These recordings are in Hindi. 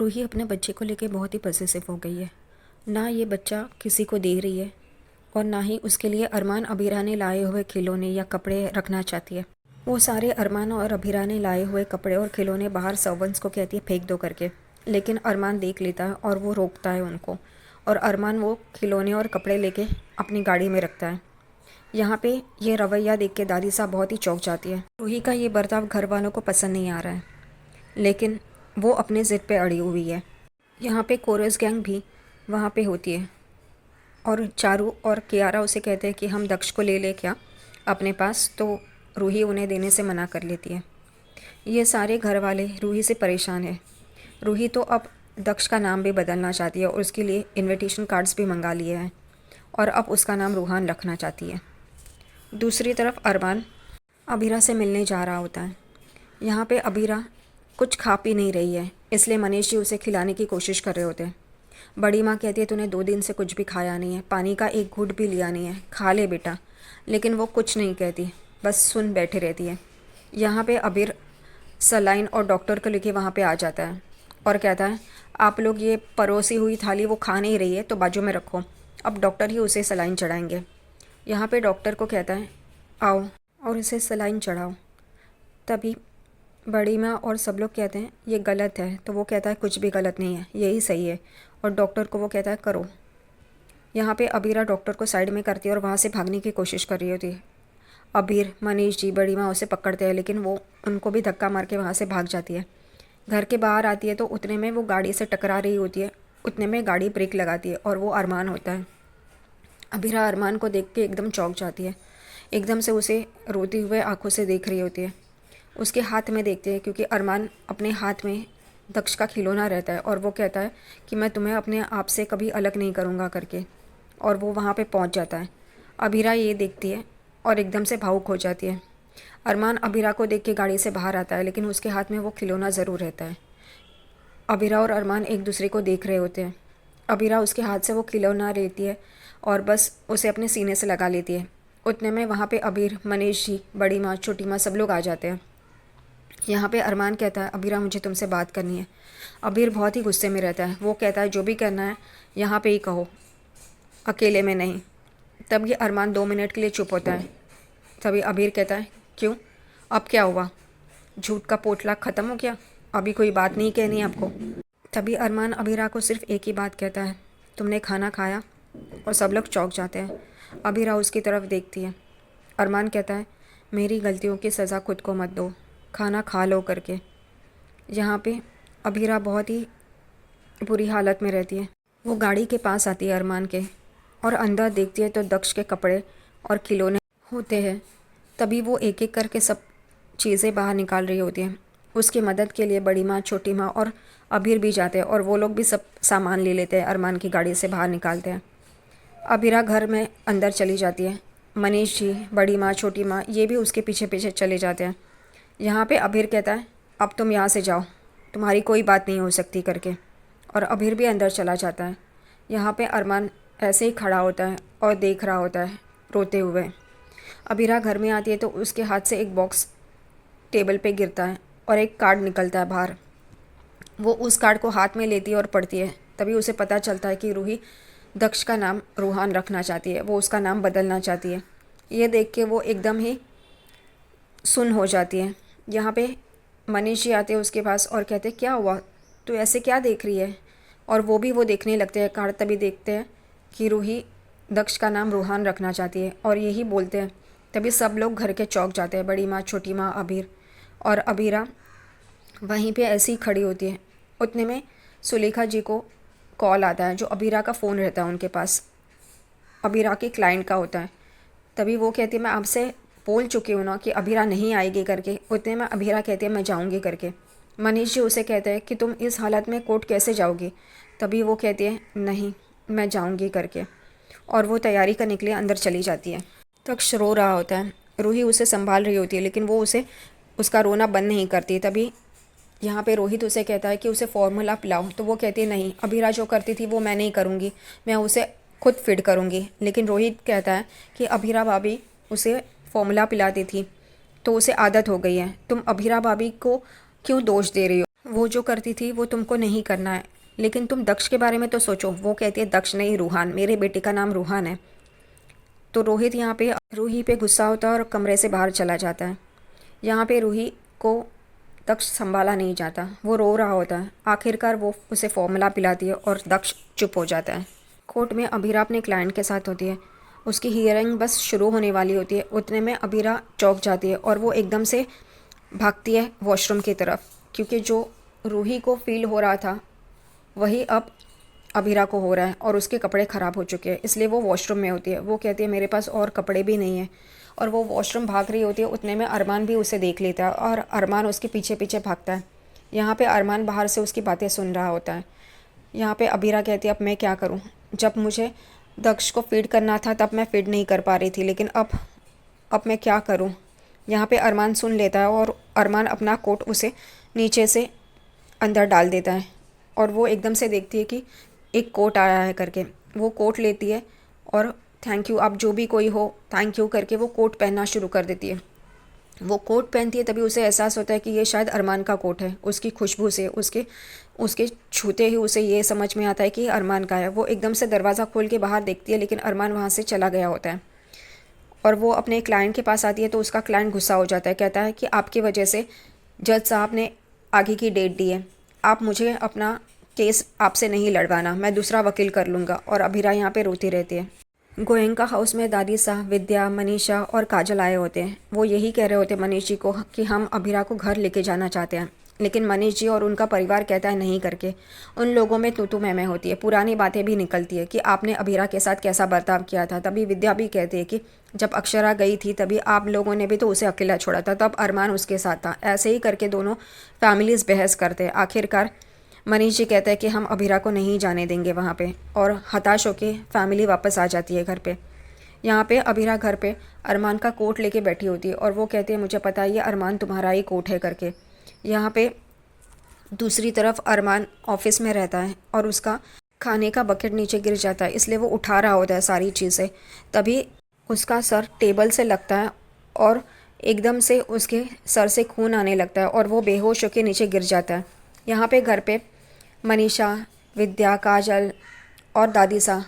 रूही अपने बच्चे को लेके बहुत ही पॉसेसिव हो गई है। ना ये बच्चा किसी को दे रही है और ना ही उसके लिए अरमान अबीरा ने लाए हुए खिलौने या कपड़े रखना चाहती है। वो सारे अरमान और अबीरा ने लाए हुए कपड़े और खिलौने बाहर सर्वेंट्स को कहती है फेंक दो करके, लेकिन अरमान देख लेता है और वो रोकता है उनको, और अरमान वो खिलौने और कपड़े लेके अपनी गाड़ी में रखता है। यहाँ पे ये रवैया देख के दादी साहब बहुत ही चौंक जाती है। रूही का ये बर्ताव घर वालों को पसंद नहीं आ रहा है, लेकिन वो अपने ज़िद पे अड़ी हुई है। यहाँ पे कोरस गैंग भी वहाँ पे होती है और चारू और कियारा उसे कहते हैं कि हम दक्ष को ले ले क्या अपने पास, तो रूही उन्हें देने से मना कर लेती है। ये सारे घर वाले रूही से परेशान हैं। रूही तो अब दक्ष का नाम भी बदलना चाहती है और उसके लिए इनविटेशन कार्ड्स भी मंगा लिए हैं और अब उसका नाम रूहान रखना चाहती है। दूसरी तरफ अरमान अबीरा से मिलने जा रहा होता है। यहाँ पे अबीरा कुछ खा पी नहीं रही है, इसलिए मनीष जी उसे खिलाने की कोशिश कर रहे होते हैं। बड़ी माँ कहती है तूने 2 दिन से कुछ भी खाया नहीं है, पानी का एक घूंट भी लिया नहीं है, खा ले बेटा। लेकिन वो कुछ नहीं कहती, बस सुन बैठे रहती है। यहाँ पे अबीर सलाइन और डॉक्टर को लेके वहाँ पे आ जाता है और कहता है आप लोग ये परोसी हुई थाली वो खा नहीं रही है तो बाजू में रखो, अब डॉक्टर ही उसे सलाइन चढ़ाएंगे। यहाँ पे डॉक्टर को कहता है आओ और इसे सलाइन चढ़ाओ। तभी बड़ी माँ और सब लोग कहते हैं ये गलत है, तो वो कहता है कुछ भी गलत नहीं है, यही सही है, और डॉक्टर को वो कहता है करो। यहाँ पे अबीरा डॉक्टर को साइड में करती है और वहाँ से भागने की कोशिश कर रही होती है। अबीर, मनीष जी, बड़ी माँ उसे पकड़ते हैं, लेकिन वो उनको भी धक्का मार के वहाँ से भाग जाती है। घर के बाहर आती है तो उतने में वो गाड़ी से टकरा रही होती है। उतने में गाड़ी ब्रेक लगाती है और वो अरमान होता है। अबीरा अरमान को देख के एकदम चौंक जाती है, एकदम से उसे रोती हुए आंखों से देख रही होती है। उसके हाथ में देखते हैं क्योंकि अरमान अपने हाथ में दक्ष का खिलौना रहता है और वो कहता है कि मैं तुम्हें अपने आप से कभी अलग नहीं करूँगा करके, और वो वहाँ पे पहुँच जाता है। अबीरा ये देखती है और एकदम से भावुक हो जाती है। अरमान अबीरा को देख के गाड़ी से बाहर आता है, लेकिन उसके हाथ में वो खिलौना ज़रूर रहता है। अबीरा और अरमान एक दूसरे को देख रहे होते हैं। अबीरा उसके हाथ से वो खिलौना लेती है और बस उसे अपने सीने से लगा लेती है। उतने में वहाँ पे अबीर, मनीष जी, बड़ी माँ, छोटी माँ सब लोग आ जाते हैं। यहाँ पे अरमान कहता है अबीरा मुझे तुमसे बात करनी है। अबीर बहुत ही गुस्से में रहता है, वो कहता है जो भी करना है यहाँ पे ही कहो, अकेले में नहीं। तब ये अरमान 2 मिनट के लिए चुप होता है। तभी अबीर कहता है क्यों, अब क्या हुआ, झूठ का पोटला ख़त्म हो गया, अभी कोई बात नहीं कहनी आपको। तभी अरमान अबीरा को सिर्फ एक ही बात कहता है, तुमने खाना खाया, और सब लोग चौंक जाते हैं। अबीरा उसकी तरफ देखती है। अरमान कहता है मेरी गलतियों की सज़ा खुद को मत दो, खाना खा लो करके। यहाँ पे अबीरा बहुत ही बुरी हालत में रहती है। वो गाड़ी के पास आती है अरमान के और अंदर देखती है तो दक्ष के कपड़े और खिलौने होते हैं। तभी वो एक एक करके सब चीज़ें बाहर निकाल रही होती हैं। उसकी मदद के लिए बड़ी माँ, छोटी माँ और अबीर भी जाते हैं और वो लोग भी सब सामान ले लेते हैं, अरमान की गाड़ी से बाहर निकालते हैं। अबीरा घर में अंदर चली जाती है। मनीष जी, बड़ी माँ, छोटी माँ ये भी उसके पीछे पीछे चले जाते हैं। यहाँ पे अबीर कहता है अब तुम यहाँ से जाओ, तुम्हारी कोई बात नहीं हो सकती करके, और अबीर भी अंदर चला जाता है। यहाँ पे अरमान ऐसे ही खड़ा होता है और देख रहा होता है रोते हुए। अबीरा घर में आती है तो उसके हाथ से एक बॉक्स टेबल पे गिरता है और एक कार्ड निकलता है बाहर। वो उस कार्ड को हाथ में लेती है और पढ़ती है। तभी उसे पता चलता है कि रूही दक्ष का नाम रूहान रखना चाहती है, वो उसका नाम बदलना चाहती है। ये देख के वो एकदम ही सुन्न हो जाती है। यहाँ पे मनीष जी आते हैं उसके पास और कहते हैं क्या हुआ, तू ऐसे क्या देख रही है, और वो भी वो देखने लगते हैं कार्ड। तभी देखते हैं कि रूही दक्ष का नाम रूहान रखना चाहती है और यही बोलते हैं। तभी सब लोग घर के चौंक जाते हैं, बड़ी माँ, छोटी माँ, अबीर, और अबीरा वहीं पे ऐसी ही खड़ी होती है। उतने में सुलेखा जी को कॉल आता है, जो अबीरा का फ़ोन रहता है उनके पास, अबीरा के क्लाइंट का होता है। तभी वो कहती है मैं आपसे बोल चुकी हूँ ना कि अबीरा नहीं आएगी करके। उतने में अबीरा कहती है मैं जाऊँगी करके। मनीष जी उसे कहते हैं कि तुम इस हालत में कोर्ट कैसे जाओगी। तभी वो कहती है नहीं मैं जाऊँगी करके, और वो तैयारी करने के लिए अंदर चली जाती है। दक्ष रो रहा होता है, रूही उसे संभाल रही होती है, लेकिन वो उसे उसका रोना बंद नहीं करती। तभी यहाँ पे रोहित उसे कहता है कि उसे फॉर्मूला पिलाओ, तो वो कहती है नहीं अबीरा जो करती थी वो मैं नहीं करूँगी, मैं उसे खुद फिट करूँगी। लेकिन रोहित कहता है कि अबीरा भाभी उसे फॉर्मूला पिलाती थी तो उसे आदत हो गई है, तुम अबीरा भाभी को क्यों दोष दे रही हो। वो जो करती थी वो तुमको नहीं करना है, लेकिन तुम दक्ष के बारे में तो सोचो। वो कहती है दक्ष नहीं, रूहान, मेरे बेटे का नाम रूहान है। तो रोहित यहाँ पे रूही पे गुस्सा होता है और कमरे से बाहर चला जाता है। यहाँ पे रूही को दक्ष संभाला नहीं जाता, वो रो रहा होता है। आखिरकार वो उसे फॉर्मूला पिलाती है और दक्ष चुप हो जाता है। कोर्ट में अबीरा अपने क्लाइंट के साथ होती है। उसकी हियरिंग बस शुरू होने वाली होती है, उतने में अबीरा चौंक जाती है और वो एकदम से भागती है वॉशरूम की तरफ, क्योंकि जो रूही को फील हो रहा था वही अब अबीरा को हो रहा है और उसके कपड़े ख़राब हो चुके हैं, इसलिए वो वॉशरूम में होती है। वो कहती है मेरे पास और कपड़े भी नहीं हैं, और वो वॉशरूम भाग रही होती है। उतने में अरमान भी उसे देख लेता है और अरमान उसके पीछे पीछे भागता है। यहाँ पे अरमान बाहर से उसकी बातें सुन रहा होता है। यहाँ पे अबीरा कहती है अब मैं क्या करूँ, जब मुझे दक्ष को फीड करना था तब मैं फीड नहीं कर पा रही थी, लेकिन अब मैं क्या करूँ। यहाँ पे अरमान सुन लेता है और अरमान अपना कोट उसे नीचे से अंदर डाल देता है, और वो एकदम से देखती है कि एक कोट आया है करके। वो कोट लेती है और थैंक यू, आप जो भी कोई हो थैंक यू करके वो कोट पहनना शुरू कर देती है। वो कोट पहनती है तभी उसे एहसास होता है कि ये शायद अरमान का कोट है। उसकी खुशबू से, उसके उसके छूते ही उसे ये समझ में आता है कि ये अरमान का है। वो एकदम से दरवाज़ा खोल के बाहर देखती है, लेकिन अरमान वहाँ से चला गया होता है। और वो अपने क्लाइंट के पास आती है तो उसका क्लाइंट गुस्सा हो जाता है, कहता है कि आपकी वजह से जज साहब ने आगे की डेट दी है, आप मुझे अपना केस आपसे नहीं लड़वाना, मैं दूसरा वकील कर लूँगा। और अभीरा यहाँ पे रोती रहती है। गोयनका हाउस में दादी साहब, विद्या, मनीषा और काजल आए होते हैं। वो यही कह रहे होते हैं मनीष जी को कि हम अभीरा को घर लेके जाना चाहते हैं, लेकिन मनीष जी और उनका परिवार कहता है नहीं करके। उन लोगों में तू मैं होती है, पुरानी बातें भी निकलती है कि आपने अभीरा के साथ कैसा बर्ताव किया था। तभी विद्या भी कहती है कि जब अक्षरा गई थी तभी आप लोगों ने भी तो उसे अकेला छोड़ा था, तब अरमान उसके साथ था। ऐसे ही करके दोनों फैमिलीज़ बहस करते हैं। आखिरकार मनीष जी कहते हैं कि हम अभीरा को नहीं जाने देंगे वहाँ पे, और हताश होकर फैमिली वापस आ जाती है घर पे। यहाँ पे अभीरा घर पे अरमान का कोट लेके बैठी होती है और वो कहती है मुझे पता है ये अरमान तुम्हारा ही कोट है करके। यहाँ पे दूसरी तरफ अरमान ऑफिस में रहता है और उसका खाने का बकेट नीचे गिर जाता है, इसलिए वो उठा रहा होता है सारी चीज़ें। तभी उसका सर टेबल से लगता है और एकदम से उसके सर से खून आने लगता है और वो बेहोश होकर नीचे गिर जाता है। यहाँ पे घर पे मनीषा, विद्या, काजल और दादी सा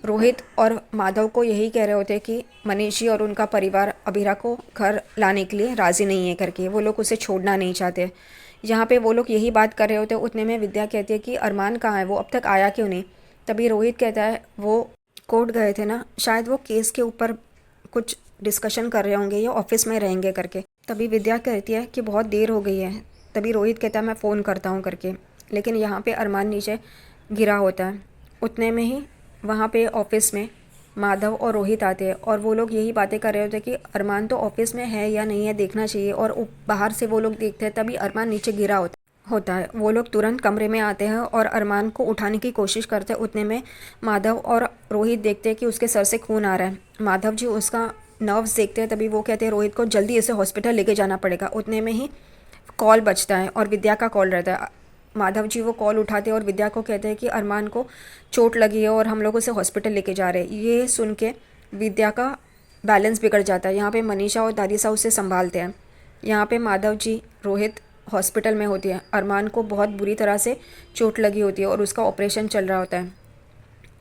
रोहित और माधव को यही कह रहे होते कि मनीष जी और उनका परिवार अभीरा को घर लाने के लिए राज़ी नहीं है करके, वो लोग उसे छोड़ना नहीं चाहते। यहाँ पे वो लोग यही बात कर रहे होते, उतने में विद्या कहती है कि अरमान कहाँ है, वो अब तक आया क्यों नहीं। तभी रोहित कहता है वो कोर्ट गए थे ना, शायद वो केस के ऊपर कुछ डिस्कशन कर रहे होंगे या ऑफिस में रहेंगे करके। तभी विद्या कहती है कि बहुत देर हो गई है। तभी रोहित कहता है मैं फ़ोन करता हूँ करके, लेकिन यहाँ पे अरमान नीचे गिरा होता है। उतने में ही वहाँ पे ऑफिस में माधव और रोहित आते हैं और वो लोग यही बातें कर रहे होते हैं कि अरमान तो ऑफिस में है या नहीं है देखना चाहिए, और बाहर से वो लोग देखते हैं तभी अरमान नीचे गिरा होता है। वो लोग तुरंत कमरे में आते हैं और अरमान को उठाने की कोशिश करते हैं। उतने में माधव और रोहित देखते हैं कि उसके सर से खून आ रहा है। माधव जी उसका नर्व्स देखते हैं, तभी वो कहते हैं रोहित को जल्दी इसे हॉस्पिटल लेके जाना पड़ेगा। उतने में ही कॉल बजता है और विद्या का कॉल रहता है। माधव जी वो कॉल उठाते हैं और विद्या को कहते हैं कि अरमान को चोट लगी है और हम लोग उसे हॉस्पिटल लेके जा रहे हैं। ये सुन के विद्या का बैलेंस बिगड़ जाता है। यहाँ पे मनीषा और दादी साहब उसे संभालते हैं। यहाँ पे माधव जी, रोहित हॉस्पिटल में होती है। अरमान को बहुत बुरी तरह से चोट लगी होती है और उसका ऑपरेशन चल रहा होता है।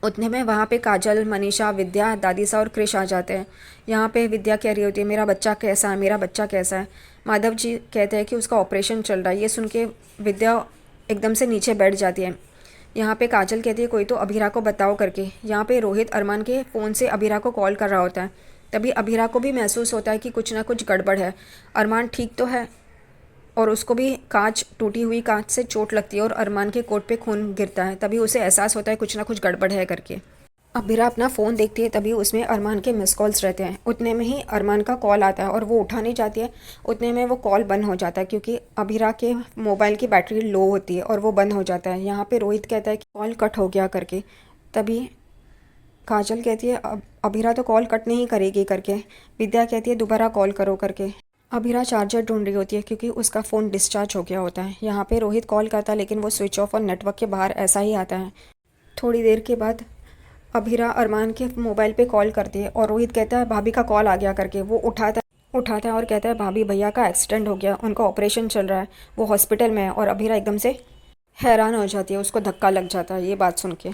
उतने में वहाँ पे काजल, मनीषा, विद्या, दादी सा और क्रिश आ जाते हैं। यहाँ पे विद्या कह रही होती है मेरा बच्चा कैसा है, मेरा बच्चा कैसा है। माधव जी कहते हैं कि उसका ऑपरेशन चल रहा है। ये सुन के विद्या एकदम से नीचे बैठ जाती है। यहाँ पे काजल कहती है कोई तो अभीरा को बताओ करके। यहाँ पे रोहित अरमान के फ़ोन से अभीरा को कॉल कर रहा होता है। तभी अभीरा को भी महसूस होता है कि कुछ ना कुछ गड़बड़ है। अरमान ठीक तो है, और उसको भी टूटी हुई कांच से चोट लगती है और अरमान के कोट पे खून गिरता है। तभी उसे एहसास होता है कुछ ना कुछ गड़बड़ है करके। अभीरा अपना फ़ोन देखती है, तभी उसमें अरमान के मिस कॉल्स रहते हैं। उतने में ही अरमान का कॉल आता है और वो उठाने जाती है। उतने में वो कॉल बंद हो जाता है क्योंकि अभीरा के मोबाइल की बैटरी लो होती है और वो बंद हो जाता है। यहाँ पे रोहित कहता है कि कॉल कट हो गया करके। तभी काजल कहती है अभीरा तो कॉल कट नहीं करेगी करके। विद्या कहती है दोबारा कॉल करो करके। अभीरा चार्जर ढूंढ रही होती है क्योंकि उसका फ़ोन डिस्चार्ज हो गया होता है। यहाँ पे रोहित कॉल करता है लेकिन वो स्विच ऑफ और नेटवर्क के बाहर ऐसा ही आता है। थोड़ी देर के बाद अभीरा अरमान के मोबाइल पे कॉल करती है और रोहित कहता है भाभी का कॉल आ गया करके। वो उठाता है उठाता है और कहता है भाभी भैया का एक्सीडेंट हो गया, उनका ऑपरेशन चल रहा है, वो हॉस्पिटल में है। और अभीरा एकदम से हैरान हो जाती है, उसको धक्का लग जाता है ये बात सुन के।